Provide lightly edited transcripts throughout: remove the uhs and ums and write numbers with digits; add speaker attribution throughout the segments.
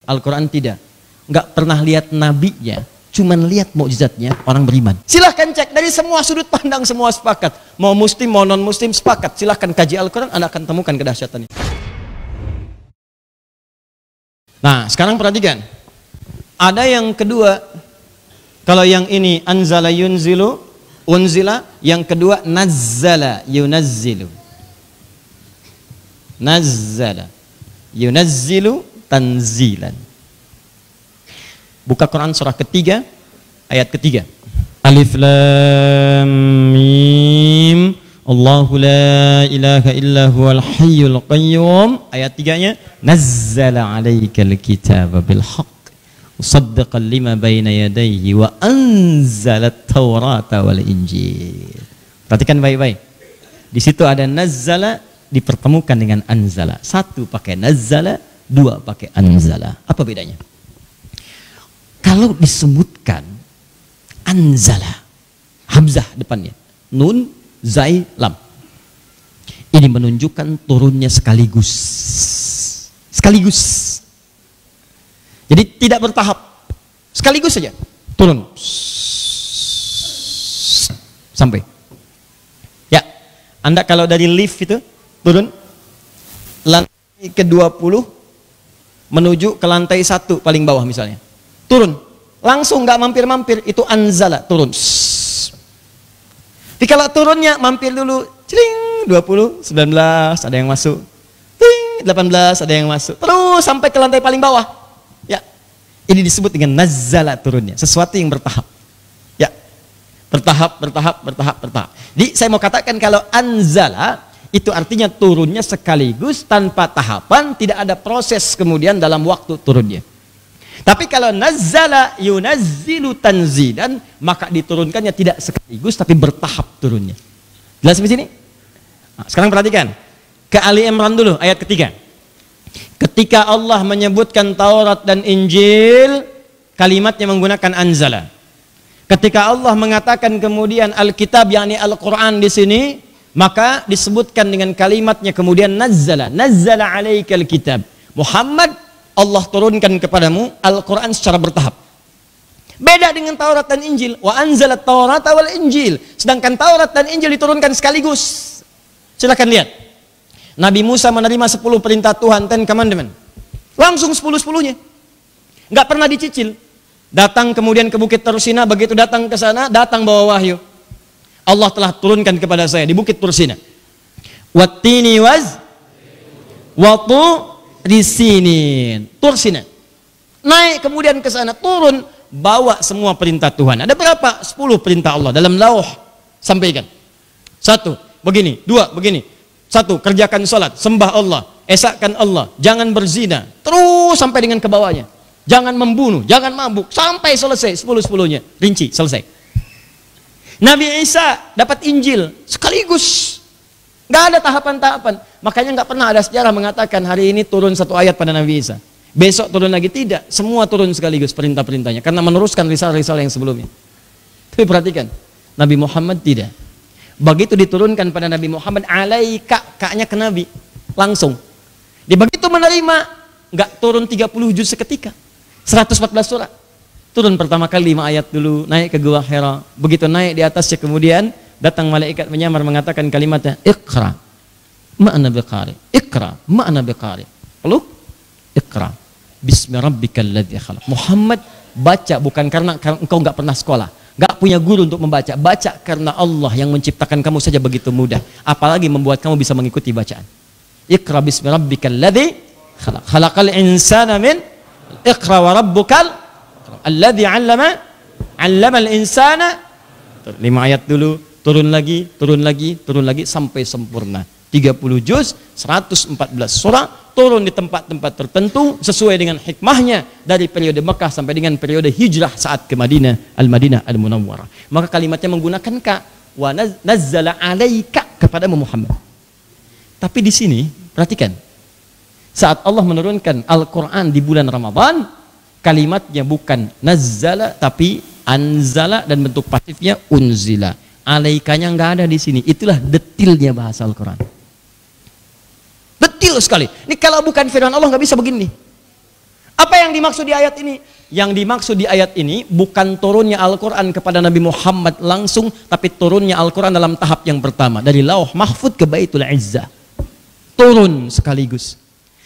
Speaker 1: Al-Quran tidak. Nggak pernah lihat nabinya, cuman lihat mukjizatnya, orang beriman. Silahkan cek dari semua sudut pandang, semua sepakat. Mau muslim, mau non muslim sepakat. Silahkan kaji Al-Quran, Anda akan temukan kedahsyatannya. Nah, sekarang perhatikan. Ada yang kedua. Kalau yang ini anzala yunzilu, unzila. Yang kedua nazzala yunazzilu. Nazzala yunazzilu tanzilan. Buka Quran surah ketiga, ayat ketiga. Alif lam mim. Allahu la ilaha illa huwal hayyul qayyum. Ayat tiganya, nazzala alaikal kitaba bil haqq musaddiqan lima baina yadayhi wa anzala at-taurata wal injil. Perhatikan baik-baik. Di situ ada nazzala dipertemukan dengan anzala. Satu pakai nazzala, dua pakai anzala. Apa bedanya? Kalau disebutkan anzala, hamzah depannya, nun, zai, lam. Ini menunjukkan turunnya sekaligus. Sekaligus. Jadi tidak bertahap. Sekaligus saja turun. Sampai. Ya, Anda kalau dari lift itu turun lantai ke-20 menuju ke lantai 1 paling bawah misalnya. Turun. Langsung nggak mampir-mampir, itu anzala, turun. Jadi kalau turunnya mampir dulu, cling, 20, 19, ada yang masuk. Cling, 18, ada yang masuk. Terus sampai ke lantai paling bawah. Ya. Ini disebut dengan nazzala, turunnya, sesuatu yang bertahap. Ya. Bertahap. Jadi saya mau katakan kalau anzala itu artinya turunnya sekaligus tanpa tahapan, tidak ada proses kemudian dalam waktu turunnya. Tapi kalau nazzala yunazzilu tanzilan, maka diturunkannya tidak sekaligus tapi bertahap turunnya. Jelas di sini? Nah, sekarang perhatikan. Ke Ali Imran dulu ayat ketiga. Ketika Allah menyebutkan Taurat dan Injil, kalimatnya menggunakan anzala. Ketika Allah mengatakan kemudian Alkitab yakni Al-Qur'an di sini, maka disebutkan dengan kalimatnya kemudian nazzala. Nazzala alaikal kitab. Muhammad, Allah turunkan kepadamu Al-Quran secara bertahap. Beda dengan Taurat dan Injil. Wa anzalat Taurata wal Injil. Sedangkan Taurat dan Injil diturunkan sekaligus. Silakan lihat. Nabi Musa menerima 10 perintah Tuhan, 10 commandment. Langsung 10-10-nya. Nggak pernah dicicil. Datang kemudian ke Bukit Tursina, begitu datang ke sana, datang bawa wahyu. Allah telah turunkan kepada saya di Bukit Tursina. Wattini waz watu di sini Tursina, naik kemudian ke sana, turun, bawa semua perintah Tuhan. Ada berapa? 10 perintah Allah dalam lauh. Sampaikan. 1, begini. 2, begini. 1, kerjakan salat, sembah Allah, esakkan Allah, jangan berzina. Terus sampai dengan ke bawahnya. Jangan membunuh, jangan mabuk, sampai selesai 10-10-nya. Rinci, selesai. Nabi Isa dapat Injil sekaligus. Nggak ada tahapan-tahapan. Makanya nggak pernah ada sejarah mengatakan hari ini turun 1 ayat pada Nabi Isa, besok turun lagi, tidak. Semua turun sekaligus perintah-perintahnya karena meneruskan risalah-risalah yang sebelumnya. Tapi perhatikan, Nabi Muhammad tidak. Begitu diturunkan pada Nabi Muhammad, alaika, kaknya ke Nabi langsung. Dia begitu menerima, nggak turun 30 juz seketika, 114 surat. Turun pertama kali 5 ayat dulu, naik ke Gua Hira. Begitu naik di atasnya kemudian datang malaikat menyamar mengatakan kalimatnya, Iqra ma'ana biqari, Iqra ma'ana biqari. Lalu Iqra bismi rabbikal ladzi khalaq. Muhammad, baca bukan karena engkau nggak pernah sekolah, nggak punya guru untuk membaca. Baca karena Allah yang menciptakan kamu saja begitu mudah, apalagi membuat kamu bisa mengikuti bacaan. Iqra bismi rabbikal ladzi khalaq. Khalaqal insana min Iqra wa rabbukal alladzi 'allamal insana. 5 ayat dulu, turun lagi sampai sempurna. 30 juz, 114 surah, turun di tempat-tempat tertentu sesuai dengan hikmahnya dari periode Mekah sampai dengan periode hijrah saat ke Madinah, Al-Madinah Al-Munawwarah. Maka kalimatnya menggunakan ka, wa nazzala alaika, kepada Muhammad. Tapi di sini perhatikan, saat Allah menurunkan Al-Quran di bulan Ramadan, kalimatnya bukan nazzala tapi anzala dan bentuk pasifnya unzila. Alaikanya nggak ada di sini. Itulah detilnya bahasa Al-Quran. Detil sekali. Ini kalau bukan firman Allah nggak bisa begini. Apa yang dimaksud di ayat ini? Yang dimaksud di ayat ini bukan turunnya Al-Quran kepada Nabi Muhammad langsung, tapi turunnya Al-Quran dalam tahap yang pertama. Dari Lauh Mahfud ke Baitul Izzah. Turun sekaligus.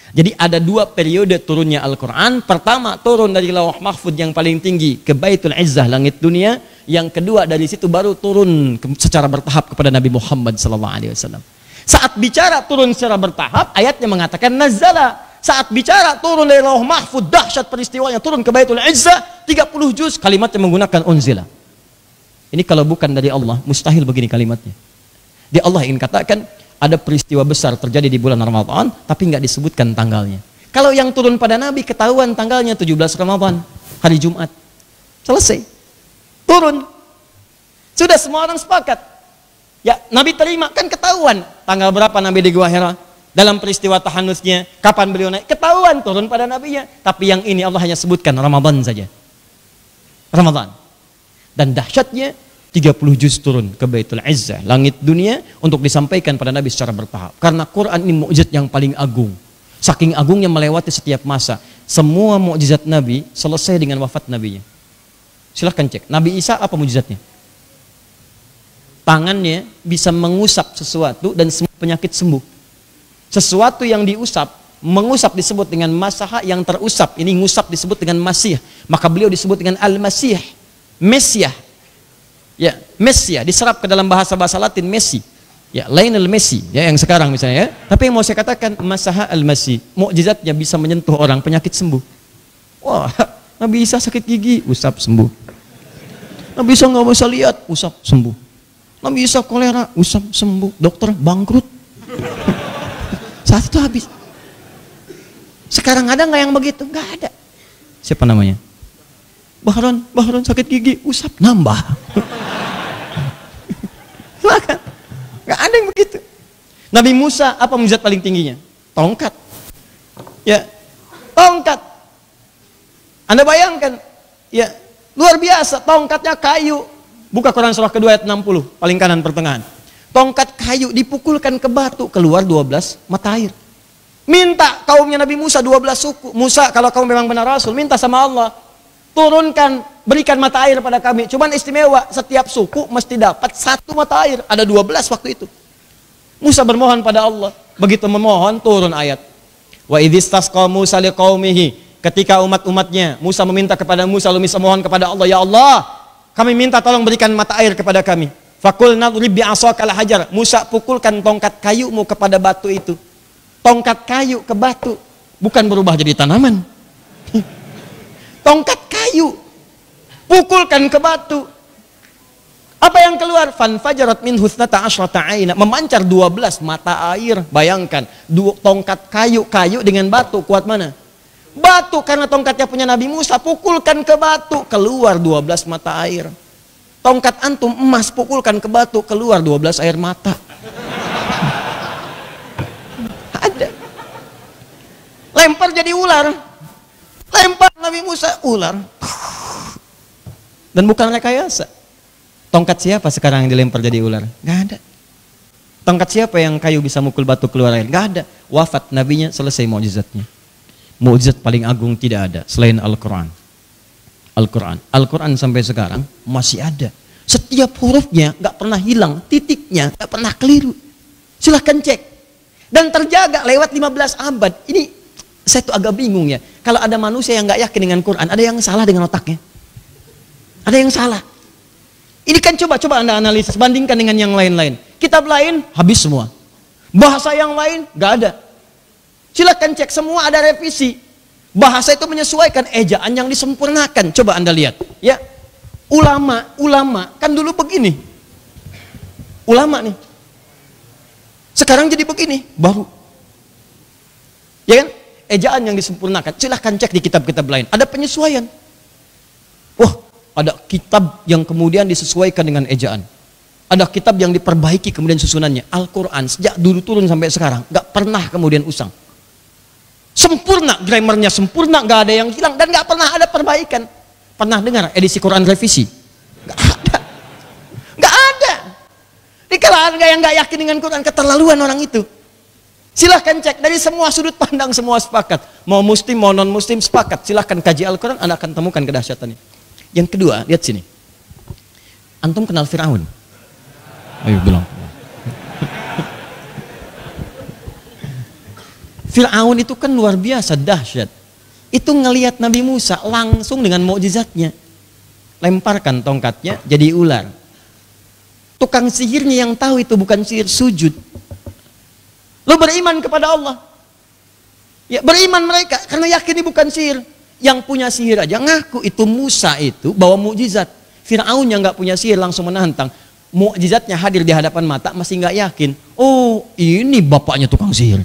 Speaker 1: Jadi ada dua periode turunnya Al-Quran. Pertama turun dari Lauh Mahfud yang paling tinggi ke Baitul Izzah, langit dunia. Yang kedua dari situ baru turun secara bertahap kepada Nabi Muhammad SAW. Saat bicara turun secara bertahap, ayatnya mengatakan nazala. Saat bicara turun dari Lauh Mahfud, dahsyat peristiwanya, turun ke Baitul Izzah, 30 juz, kalimatnya menggunakan unzila. Ini kalau bukan dari Allah, mustahil begini kalimatnya. Di Allah ingin katakan, ada peristiwa besar terjadi di bulan Ramadan, tapi nggak disebutkan tanggalnya. Kalau yang turun pada Nabi, ketahuan tanggalnya 17 Ramadan, hari Jumat. Selesai. Turun. Sudah semua orang sepakat. Ya, Nabi terima, kan ketahuan. Tanggal berapa Nabi di Gua Hira? Dalam peristiwa tahanusnya, kapan beliau naik, ketahuan turun pada nabinya. Tapi yang ini Allah hanya sebutkan Ramadan saja. Ramadan. Dan dahsyatnya 30 juz turun ke Baitul Izzah, langit dunia, untuk disampaikan pada Nabi secara bertahap. Karena Quran ini mukjizat yang paling agung. Saking agungnya melewati setiap masa. Semua mukjizat Nabi selesai dengan wafat nabinya. Silahkan cek. Nabi Isa apa mukjizatnya? Tangannya bisa mengusap sesuatu dan semua penyakit sembuh. Sesuatu yang diusap, mengusap disebut dengan masaha, yang terusap ini ngusap disebut dengan masih. Maka beliau disebut dengan al-masih, Mesiah. Ya, Mesiah diserap ke dalam bahasa Latin Messi. Ya, Lionel Messi ya yang sekarang misalnya ya. Tapi yang mau saya katakan masaha al-masih, mukjizatnya bisa menyentuh orang penyakit sembuh. Wah, Nabi Isa sakit gigi, usap sembuh. Nabi Isa nggak bisa lihat, usap sembuh. Nabi Isa kolera, usap sembuh. Dokter bangkrut. Saat itu habis. Sekarang ada nggak yang begitu? Nggak ada. Siapa namanya? Bahron sakit gigi, usap nambah. Nggak ada yang begitu. Nabi Musa apa mujizat paling tingginya? Tongkat. Ya, tongkat. Anda bayangkan, ya luar biasa. Tongkatnya kayu. Buka Quran surah kedua ayat 60, paling kanan pertengahan. Tongkat kayu dipukulkan ke batu, keluar 12 mata air. Minta kaumnya Nabi Musa 12 suku. Musa, kalau kamu memang benar Rasul, minta sama Allah, turunkan, berikan mata air pada kami. Cuman istimewa, setiap suku mesti dapat 1 mata air. Ada 12 waktu itu. Musa bermohon pada Allah. Begitu memohon, turun ayat. Wa idhistasqa Musa liqaumihi. Ketika umat-umatnya, Musa meminta kepada Musa, lalu Musa mohon kepada Allah, ya Allah, kami minta tolong berikan mata air kepada kami. Fakul nadrib bi'asakal hajar. Musa pukulkan tongkat kayumu kepada batu itu. Tongkat kayu ke batu, bukan berubah jadi tanaman. Tongkat kayu pukulkan ke batu. Apa yang keluar? Fanfajarat min husnata asyrata aina. Memancar 12 mata air. Bayangkan, tongkat kayu dengan batu, kuat mana? Batu, karena tongkatnya punya Nabi Musa, pukulkan ke batu, keluar 12 mata air. Tongkat antum emas, pukulkan ke batu, keluar 12 air mata. Ada. Lempar jadi ular. Lempar Nabi Musa, ular. Dan bukan rekayasa. Tongkat siapa sekarang yang dilempar jadi ular? Gak ada. Tongkat siapa yang kayu bisa mukul batu keluar air? Gak ada. Wafat nabinya, selesai mukjizatnya. Mukjizat paling agung tidak ada selain Al-Quran. Al-Quran sampai sekarang masih ada. Setiap hurufnya gak pernah hilang, titiknya gak pernah keliru. Silahkan cek. Dan terjaga lewat 15 abad. Ini saya tuh agak bingung ya. Kalau ada manusia yang gak yakin dengan Quran, ada yang salah dengan otaknya. Ada yang salah. Ini kan coba Anda analisis, bandingkan dengan yang lain-lain. Kitab lain habis semua. Bahasa yang lain gak ada. Silahkan cek, semua ada revisi. Bahasa itu menyesuaikan, ejaan yang disempurnakan. Coba Anda lihat, ya. Ulama kan dulu begini. Ulama nih. Sekarang jadi begini, baru. Ya kan? Ejaan yang disempurnakan. Silahkan cek di kitab-kitab lain. Ada penyesuaian. Wah, ada kitab yang kemudian disesuaikan dengan ejaan. Ada kitab yang diperbaiki kemudian susunannya. Al-Quran sejak dulu turun sampai sekarang gak pernah kemudian usang. Sempurna, grammarnya sempurna, gak ada yang hilang, dan gak pernah ada perbaikan. Pernah dengar edisi Quran revisi? Gak ada. Gak ada. Di kalangan yang gak yakin dengan Quran, keterlaluan orang itu. Silahkan cek dari semua sudut pandang, semua sepakat. Mau muslim, mau non muslim sepakat. Silahkan kaji Al-Quran, Anda akan temukan kedahsyatannya. Yang kedua, lihat sini. Antum kenal Fir'aun? Ayo bilang. Fir'aun itu kan luar biasa dahsyat. Itu ngelihat Nabi Musa langsung dengan mukjizatnya. Lemparkan tongkatnya jadi ular. Tukang sihirnya yang tahu itu bukan sihir, sujud. Lo beriman kepada Allah. Ya, beriman mereka karena yakin ini bukan sihir. Yang punya sihir aja ngaku itu Musa itu bawa mukjizat. Fir'aun yang nggak punya sihir langsung menantang. Mukjizatnya hadir di hadapan mata masih nggak yakin. Oh, ini bapaknya tukang sihir.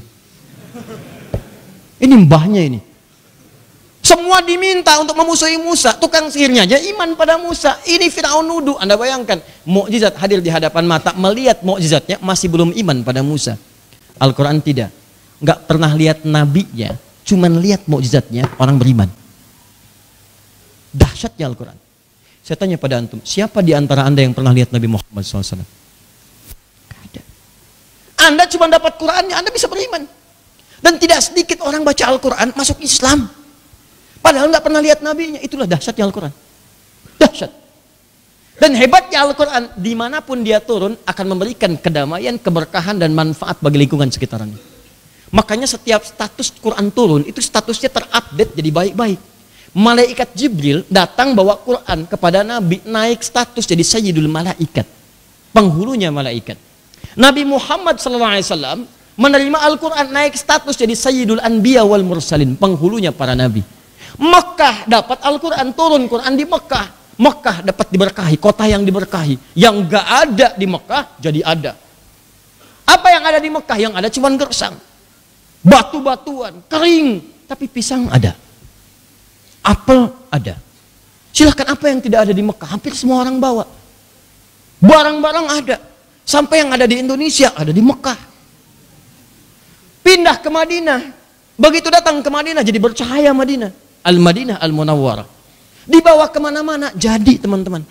Speaker 1: Ini mbahnya ini. Semua diminta untuk memusuhi Musa. Tukang sihirnya aja iman pada Musa. Ini Fir'aun nuduh. Anda bayangkan, mukjizat hadir di hadapan mata, melihat mukjizatnya masih belum iman pada Musa. Al-Quran tidak. Nggak pernah lihat nabinya, cuman lihat mukjizatnya, orang beriman. Dahsyatnya Al-Quran. Saya tanya pada antum, siapa di antara anda yang pernah lihat Nabi Muhammad SAW? Nggak ada. Anda cuma dapat Qurannya, anda bisa beriman. Dan tidak sedikit orang baca Al-Quran masuk Islam. Padahal nggak pernah lihat nabinya. Itulah dahsyatnya Al-Quran. Dahsyat. Dan hebatnya Al-Quran, dimanapun dia turun akan memberikan kedamaian, keberkahan, dan manfaat bagi lingkungan sekitarnya. Makanya setiap status Quran turun, itu statusnya terupdate jadi baik-baik. Malaikat Jibril datang bawa Quran kepada Nabi, naik status jadi Sayyidul Malaikat, penghulunya malaikat. Nabi Muhammad SAW menerima Al-Quran, naik status jadi Sayyidul Anbiya wal Mursalin, penghulunya para Nabi. Mekah dapat Al-Quran, turun Quran di Mekah. Mekah dapat diberkahi, kota yang diberkahi. Yang gak ada di Mekah jadi ada. Apa yang ada di Mekah? Yang ada cuma gersang, batu-batuan, kering. Tapi pisang ada, apel ada. Silahkan, apa yang tidak ada di Mekah? Hampir semua orang bawa. Barang-barang ada. Sampai yang ada di Indonesia ada di Mekah. Pindah ke Madinah. Begitu datang ke Madinah jadi bercahaya Madinah. Al-Madinah Al-Munawwarah. Dibawa kemana-mana jadi, teman-teman.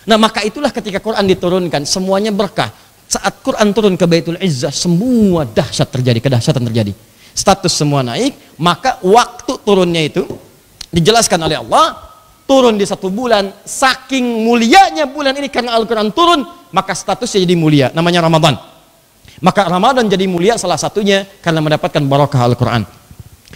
Speaker 1: Nah, maka itulah ketika Quran diturunkan semuanya berkah. Saat Quran turun ke Baitul Izzah, semua dahsyat terjadi, kedahsyatan terjadi. Status semua naik. Maka waktu turunnya itu dijelaskan oleh Allah, turun di 1 bulan. Saking mulianya bulan ini karena Al-Quran turun, maka statusnya jadi mulia, namanya Ramadan. Maka Ramadan jadi mulia salah satunya karena mendapatkan barakah Al-Quran.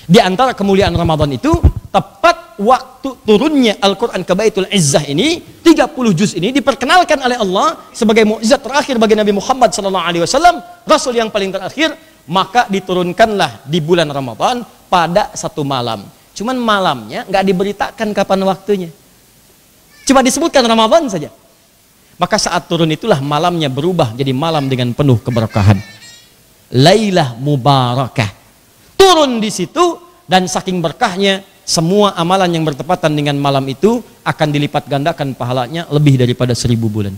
Speaker 1: Di antara kemuliaan Ramadan itu tepat waktu turunnya Al-Quran ke Baitul Izzah ini, 30 juz ini diperkenalkan oleh Allah sebagai mukjizat terakhir bagi Nabi Muhammad SAW, Rasul yang paling terakhir. Maka diturunkanlah di bulan Ramadan pada 1 malam. Cuman malamnya nggak diberitakan kapan waktunya, cuma disebutkan Ramadan saja. Maka saat turun itulah malamnya berubah jadi malam dengan penuh keberkahan. Lailah Mubarakah. Turun di situ, dan saking berkahnya semua amalan yang bertepatan dengan malam itu akan dilipat gandakan pahalanya lebih daripada 1000 bulan.